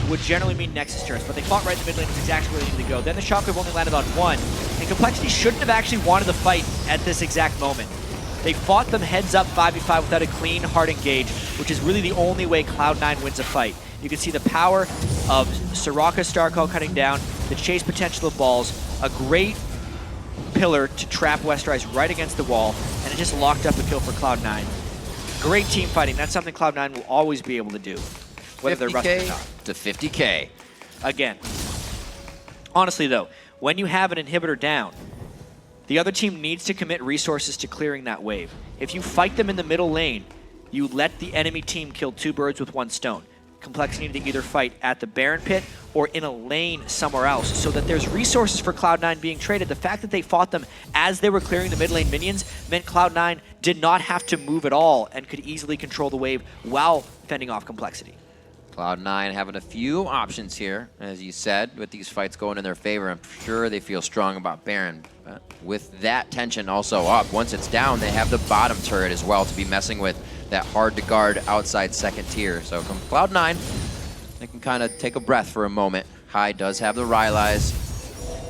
would generally mean Nexus turrets, but they fought right in the mid lane, was exactly where they needed to go. Then the Shockwave only landed on one, and compLexity shouldn't have actually wanted the fight at this exact moment. They fought them heads up 5v5 without a clean, hard engage, which is really the only way Cloud9 wins a fight. You can see the power of Soraka Starcall cutting down, the chase potential of balls, a great pillar to trap Westrise right against the wall, and it just locked up a kill for Cloud9. Great team fighting. That's something Cloud9 will always be able to do, whether they're rusting or not. To 50K. Again, honestly though, when you have an inhibitor down, the other team needs to commit resources to clearing that wave. If you fight them in the middle lane, you let the enemy team kill two birds with one stone. compLexity need to either fight at the Baron pit or in a lane somewhere else so that there's resources for Cloud9 being traded. The fact that they fought them as they were clearing the mid lane minions meant Cloud9 did not have to move at all and could easily control the wave while fending off compLexity. Cloud9 having a few options here, as you said, with these fights going in their favor. I'm sure they feel strong about Baron. But with that tension also up, once it's down, they have the bottom turret as well to be messing with that hard-to-guard outside second tier. So come Cloud9, they can kind of take a breath for a moment. High does have the Rylai's,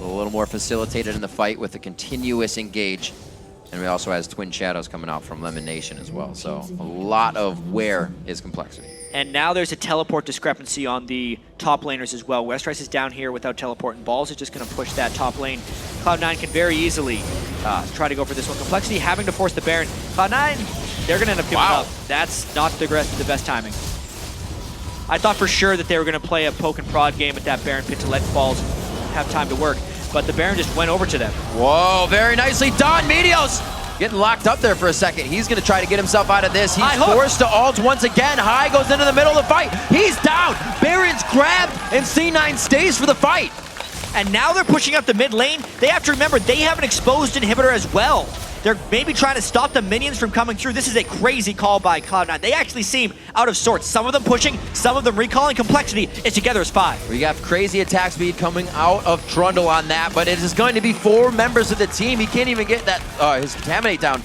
a little more facilitated in the fight with a continuous engage. And we also has Twin Shadows coming out from Lemon Nation as well. So a lot of where is compLexity. And now there's a teleport discrepancy on the top laners as well. Westrise is down here without teleport, and Balls is just going to push that top lane. Cloud9 can very easily try to go for this one. compLexity having to force the Baron. Cloud9, they're going to end up giving up. That's not the best timing. I thought for sure that they were going to play a poke and prod game at that Baron pit to let Balls have time to work, but the Baron just went over to them. Whoa, very nicely done, Meteos! Getting locked up there for a second. He's going to try to get himself out of this. He's forced to ult once again. High goes into the middle of the fight. He's down. Baron's grabbed, and C9 stays for the fight. And now they're pushing up the mid lane. They have to remember they have an exposed inhibitor as well. They're maybe trying to stop the minions from coming through. This is a crazy call by Cloud9. They actually seem out of sorts. Some of them pushing, some of them recalling. compLexity is together as 5. We got crazy attack speed coming out of Trundle on that, but it is going to be 4 members of the team. He can't even get that his Contaminate down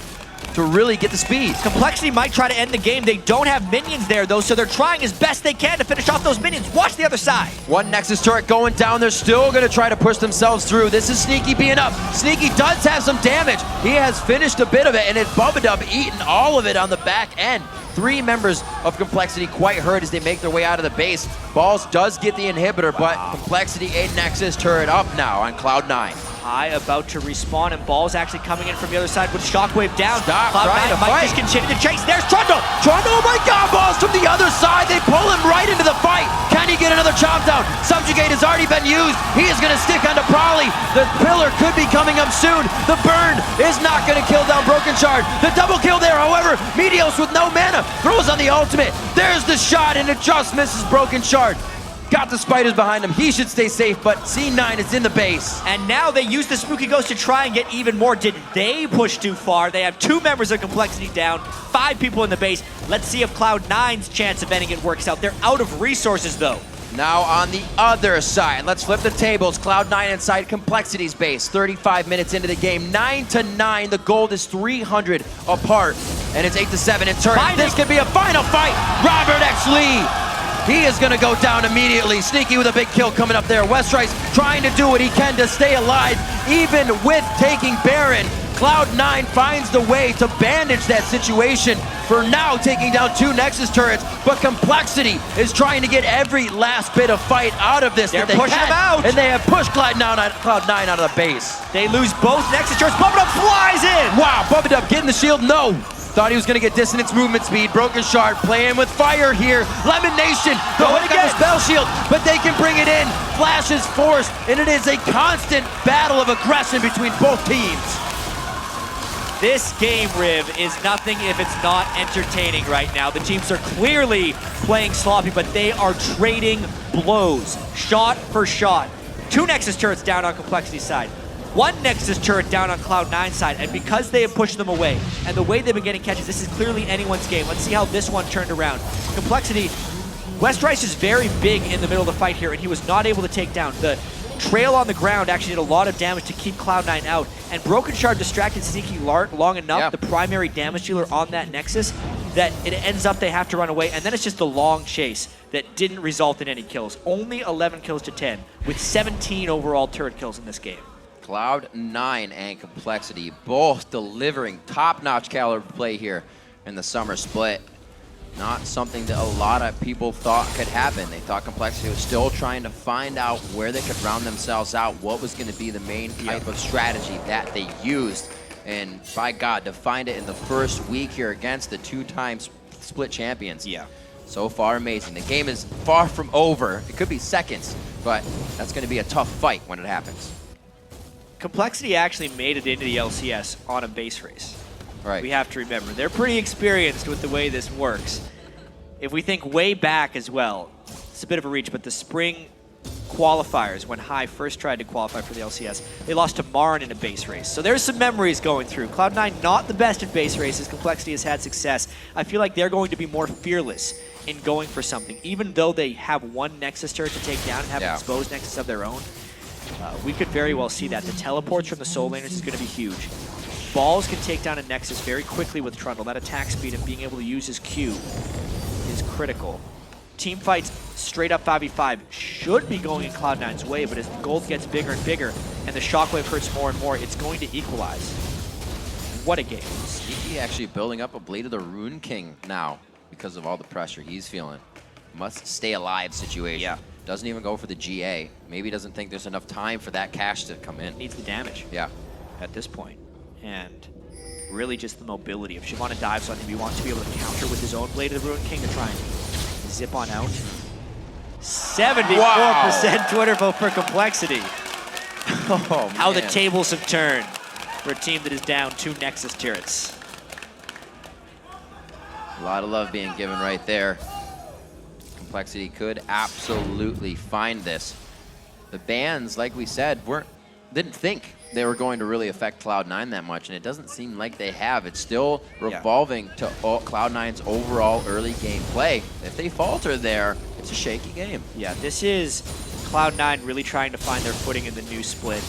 to really get the speed. compLexity might try to end the game. They don't have minions there, though, so they're trying as best they can to finish off those minions. Watch the other side. One Nexus turret going down. They're still going to try to push themselves through. This is Sneaky being up. Sneaky does have some damage. He has finished a bit of it, and it's Bubba eating all of it on the back end. 3 members of compLexity quite hurt as they make their way out of the base. Balls does get the inhibitor, but compLexity a Nexus turret up now on Cloud9. High about to respawn, and Balls actually coming in from the other side with Shockwave down. Stop trying to might fight. just continue to chase. There's Trundle! Trundle, oh my god, Balls from the other side. They pull him right into the fight. Can he get another chop down? Subjugate has already been used. He is going to stick onto Prolly. The pillar could be coming up soon. The burn is not going to kill down Broken Shard. The double kill there, however, Meteos with no mana throws on the ultimate. There's the shot, and it just misses Broken Shard. got the spiders behind him. He should stay safe, but C9 is in the base. And now they use the Spooky Ghost to try and get even more. Did they push too far? They have 2 members of compLexity down, 5 people in the base. Let's see if Cloud9's chance of ending it works out. They're out of resources, though. Now on the other side, let's flip the tables. Cloud9 inside compLexity's base. 35 minutes into the game, 9-9. The gold is 300 apart, and it's 8-7 in turn. This could be a final fight. Robert X. Lee. He is going to go down immediately. Sneaky with a big kill coming up there. Westrice trying to do what he can to stay alive, even with taking Baron. Cloud9 finds the way to bandage that situation for now, taking down 2 Nexus turrets, but compLexity is trying to get every last bit of fight out of this. They're pushing him out. And they have pushed Cloud9 out of the base. They lose both Nexus turrets. Bubba flies in. Wow, Bubba getting the shield, no. Thought he was gonna get dissonance movement speed. Broken Shard playing with fire here. Lemon Nation going against Spell Shield, but they can bring it in. Flash is forced, and it is a constant battle of aggression between both teams. This game, Riv, is nothing if it's not entertaining right now. The teams are clearly playing sloppy, but they are trading blows, shot for shot. 2 Nexus turrets down on compLexity's side. 1 Nexus turret down on Cloud9's side, and because they have pushed them away, and the way they've been getting catches, this is clearly anyone's game. Let's see how this one turned around. compLexity, Westrice is very big in the middle of the fight here, and he was not able to take down. The trail on the ground actually did a lot of damage to keep Cloud9 out, and Broken Shard distracted Sneaky long enough, the primary damage dealer on that Nexus, that it ends up they have to run away, and then it's just a long chase that didn't result in any kills. Only 11 kills to 10, with 17 overall turret kills in this game. Cloud9 and compLexity both delivering top-notch caliber play here in the summer split. Not something that a lot of people thought could happen. They thought compLexity was still trying to find out where they could round themselves out, what was going to be the main type of strategy that they used. And by God, to find it in the first week here against the 2-time split champions. Yeah. So far, amazing. The game is far from over. It could be seconds, but that's going to be a tough fight when it happens. compLexity actually made it into the LCS on a base race. Right. We have to remember, they're pretty experienced with the way this works. If we think way back as well, it's a bit of a reach, but the spring qualifiers, when High first tried to qualify for the LCS, they lost to Marn in a base race. So there's some memories going through. Cloud9 not the best at base races. compLexity has had success. I feel like they're going to be more fearless in going for something, even though they have 1 Nexus turret to take down and have an exposed Nexus of their own. We could very well see that. The teleports from the Soul Laners is going to be huge. Balls can take down a Nexus very quickly with Trundle. That attack speed and being able to use his Q is critical. Team fights straight up 5v5 should be going in Cloud9's way, but as the gold gets bigger and bigger and the shockwave hurts more and more, it's going to equalize. What a game. Sneaky actually building up a Blade of the Rune King now because of all the pressure he's feeling. Must stay alive situation. Yeah. Doesn't even go for the GA. Maybe doesn't think there's enough time for that cash to come in. Needs the damage. Yeah. At this point. And really just the mobility. If Shyvana dives on him, he wants to be able to counter with his own Blade of the Ruined King to try and zip on out. 74% Twitter vote for compLexity. Oh, How the tables have turned for a team that is down 2 Nexus turrets. A lot of love being given right there. compLexity could absolutely find this. The bans, like we said, didn't think they were going to really affect Cloud9 that much, and it doesn't seem like they have. It's still revolving to Cloud9's overall early game play. If they falter there, it's a shaky game. Yeah, this is Cloud9 really trying to find their footing in the new split.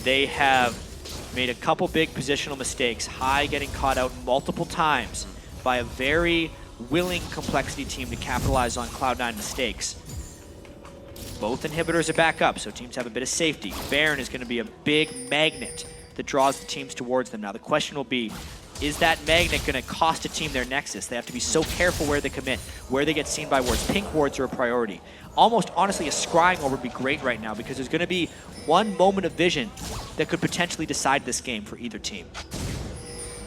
They have made a couple big positional mistakes. High getting caught out multiple times by a very willing compLexity team to capitalize on Cloud9 mistakes. Both inhibitors are back up, so teams have a bit of safety. Baron is going to be a big magnet that draws the teams towards them. Now the question will be, is that magnet going to cost a team their Nexus? They have to be so careful where they commit, where they get seen by wards. Pink wards are a priority. Almost honestly, a scrying orb would be great right now because there's going to be one moment of vision that could potentially decide this game for either team.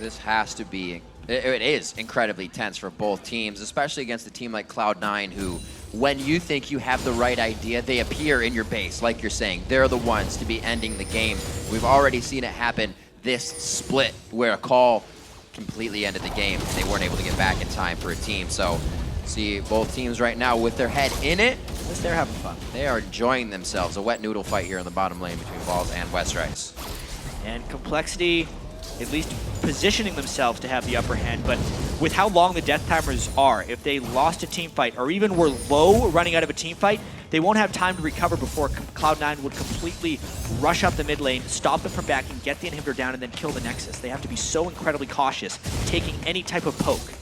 This has to be, it is incredibly tense for both teams, especially against a team like Cloud9 who, when you think you have the right idea, they appear in your base, like you're saying. They're the ones to be ending the game. We've already seen it happen this split where a call completely ended the game. They weren't able to get back in time for a team. So see both teams right now with their head in it, At least they're having fun. They are enjoying themselves. A wet noodle fight here in the bottom lane between Balls and Westrice. And compLexity at least positioning themselves to have the upper hand, but with how long the death timers are, if they lost a team fight or even were low running out of a team fight, they won't have time to recover before Cloud9 would completely rush up the mid lane, stop them from backing, get the inhibitor down, and then kill the Nexus. They have to be so incredibly cautious, taking any type of poke.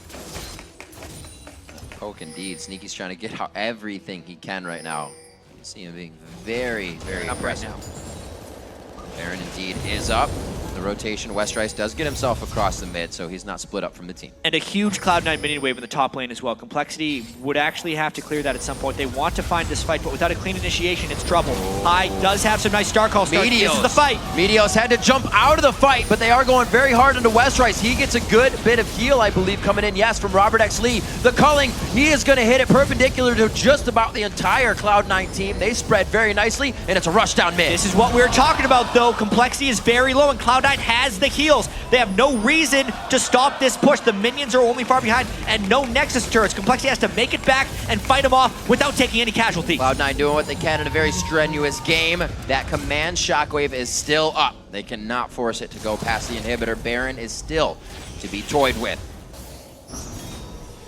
Poke indeed. Sneaky's trying to get out everything he can right now. You see him being very, very Up right aggressive. now. Baron indeed is up. The rotation, Westrice does get himself across the mid, so he's not split up from the team. And a huge Cloud9 minion wave in the top lane as well. compLexity would actually have to clear that at some point. They want to find this fight, but without a clean initiation, it's trouble. High does have some nice star call starts. This is the fight. Meteos had to jump out of the fight, but they are going very hard into Westrice. He gets a good bit of heal, I believe, coming in, yes, from Robert X. Lee. The culling, he is going to hit it perpendicular to just about the entire Cloud9 team. They spread very nicely, and it's a rush down mid. This is what we were talking about, though. compLexity is very low, and Cloud9 has the heals. They have no reason to stop this push. The minions are only far behind, and no Nexus turrets. compLexity has to make it back and fight them off without taking any casualties. Cloud9 doing what they can in a very strenuous game. That command shockwave is still up. They cannot force it to go past the inhibitor. Baron is still to be toyed with.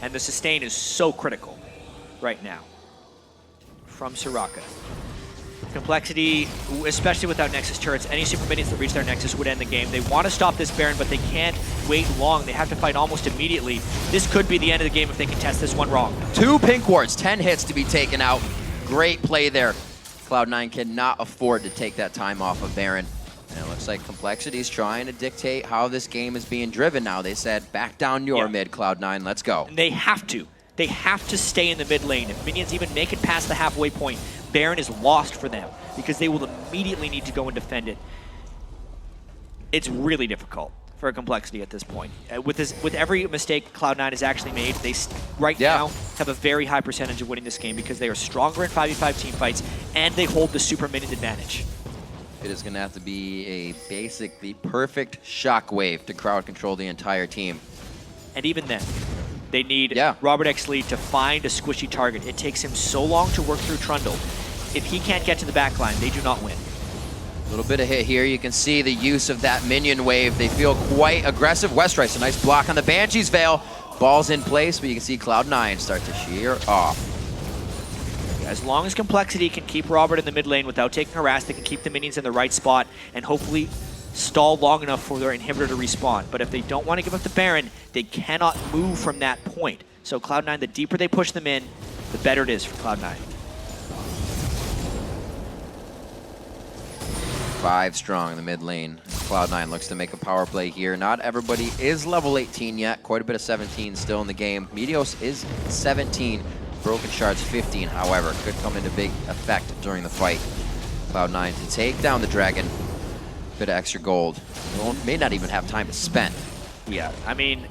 And the sustain is so critical right now from Soraka. compLexity, especially without Nexus turrets, any super minions that reach their Nexus would end the game. They want to stop this Baron, but they can't wait long. They have to fight almost immediately. This could be the end of the game if they contest this one wrong. 2 pink wards, 10 hits to be taken out. Great play there. Cloud9 cannot afford to take that time off of Baron. And it looks like compLexity is trying to dictate how this game is being driven now. They said, back down your mid, Cloud9, let's go. And they have to. They have to stay in the mid lane. If minions even make it past the halfway point, Baron is lost for them because they will immediately need to go and defend it. It's really difficult for compLexity at this point. With every mistake Cloud9 has actually made, they right now have a very high percentage of winning this game because they are stronger in 5v5 team fights and they hold the super minion advantage. It is going to have to be the perfect shockwave to crowd control the entire team. And even then, they need Robert X. Lee to find a squishy target. It takes him so long to work through Trundle. If he can't get to the backline, they do not win. A little bit of hit here. You can see the use of that minion wave. They feel quite aggressive. Westrice, a nice block on the Banshee's Veil. Ball's in place, but you can see Cloud9 start to shear off. As long as compLexity can keep Robert in the mid lane without taking harass, they can keep the minions in the right spot and hopefully stall long enough for their inhibitor to respawn. But if they don't want to give up the Baron, they cannot move from that point. So Cloud9, the deeper they push them in, the better it is for Cloud9. 5 strong in the mid lane. Cloud9 looks to make a power play here. Not everybody is level 18 yet. Quite a bit of 17 still in the game. Meteos is 17. Broken Shard's 15, however, could come into big effect during the fight. Cloud9 to take down the dragon. Bit of extra gold. May not even have time to spend. Yeah, I mean,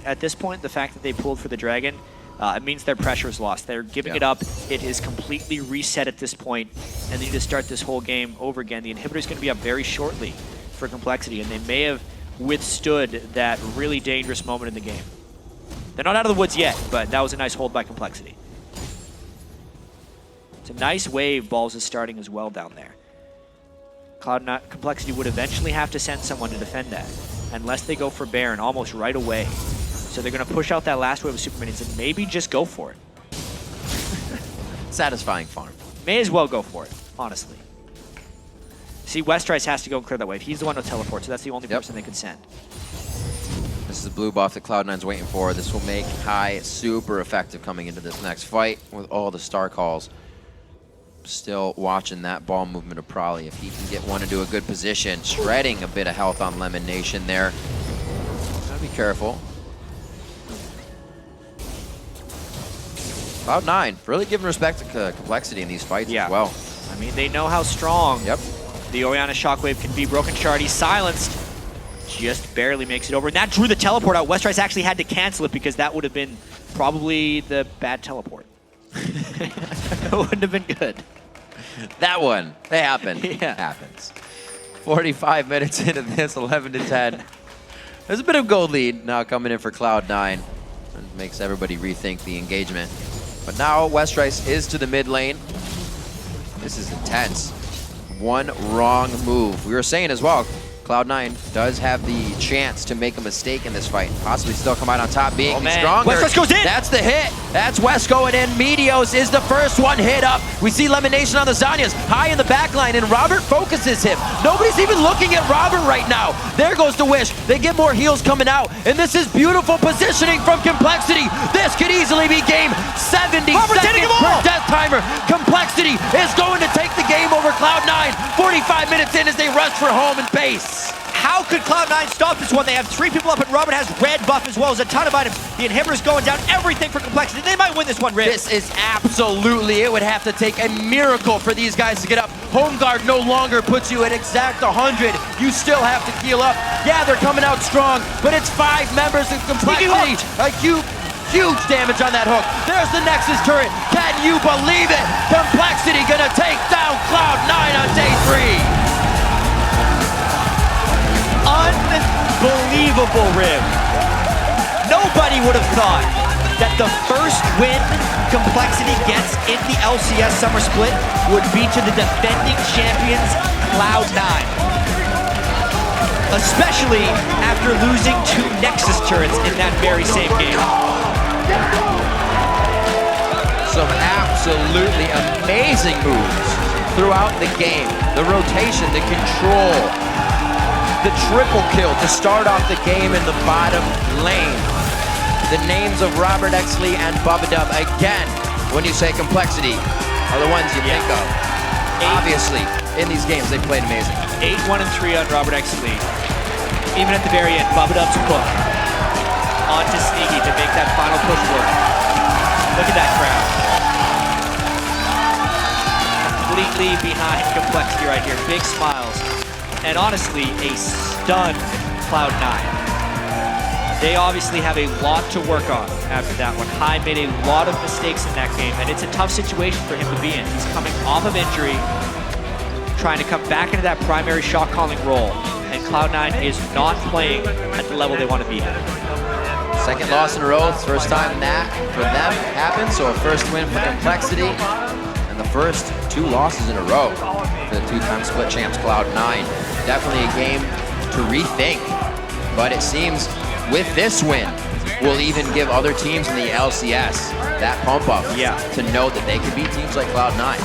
at this point, the fact that they pulled for the dragon, it means their pressure is lost. They're giving it up. It is completely reset at this point, and they need to start this whole game over again. The inhibitor is going to be up very shortly for compLexity, and they may have withstood that really dangerous moment in the game. They're not out of the woods yet, but that was a nice hold by compLexity. It's a nice wave Balls is starting as well down there. compLexity would eventually have to send someone to defend that, unless they go for Baron almost right away. So they're going to push out that last wave of super minions and maybe just go for it. Satisfying farm. May as well go for it, honestly. See, Westrice has to go and clear that wave. He's the one to teleport, so that's the only person they can send. This is the blue buff that Cloud9's waiting for. This will make High super effective coming into this next fight with all the star calls. Still watching that ball movement of Prolly. If he can get one into a good position, shredding a bit of health on Lemon Nation there. Gotta be careful. Cloud9 really giving respect to compLexity in these fights as well. I mean, they know how strong the Orianna Shockwave can be. Broken Shard, he's silenced. Just barely makes it over. And that drew the teleport out. Westrice actually had to cancel it because that would have been probably the bad teleport. It wouldn't have been good. That one, it happened. Happens. 45 minutes into this, 11-10. There's a bit of gold lead now coming in for Cloud9. It makes everybody rethink the engagement. But now Westrice is to the mid lane. This is intense. One wrong move. We were saying as well, Cloud9 does have the chance to make a mistake in this fight. Possibly still come out on top being stronger. Westrice goes in! That's the hit. That's West going in. Meteos is the first one hit up. We see Lemonation on the Zanyas high in the back line, and Robert focuses him. Nobody's even looking at Robert right now. There goes the Wish. They get more heals coming out, and this is beautiful positioning from compLexity. This could easily be game 70 seconds per death timer. compLexity is going to take the game over Cloud9. 45 minutes in as they rush for home and base. How could Cloud9 stop this one? They have 3 people up, and Robert has red buff as well as a ton of items. The inhibitor's going down, everything for compLexity. They might win this one, Rip. This is absolutely, it would have to take a miracle for these guys to get up. Home guard no longer puts you at exact 100. You still have to heal up. Yeah, they're coming out strong, but it's 5 members of compLexity. A huge damage on that hook. There's the Nexus turret. Can you believe it? compLexity gonna take down Cloud9 on day 3. Unbelievable, Rib. Nobody would have thought that the first win compLexity gets in the LCS Summer Split would be to the defending champions, Cloud9. Especially after losing 2 Nexus turrets in that very same game. Some absolutely amazing moves throughout the game. The rotation, the control, the triple kill to start off the game in the bottom lane. The names of Robert Exley and Bubadub, again, when you say compLexity, are the ones you think of. Obviously, in these games, they played amazing. 8-1 and 3 on Robert Exley. Even at the very end, Bubadub's hook onto Sneaky to make that final push work. Look at that crowd. Completely behind compLexity right here. Big smiles. And honestly, a stunned Cloud9. They obviously have a lot to work on after that one. Hai made a lot of mistakes in that game, and it's a tough situation for him to be in. He's coming off of injury, trying to come back into that primary shot calling role, and Cloud9 is not playing at the level they want to be at. Second loss in a row, first time that for them happened, so a first win for compLexity, and the first 2 losses in a row for the 2-time split champs Cloud9. Definitely a game to rethink, but it seems with this win, will even give other teams in the LCS that pump up to know that they can beat teams like Cloud9.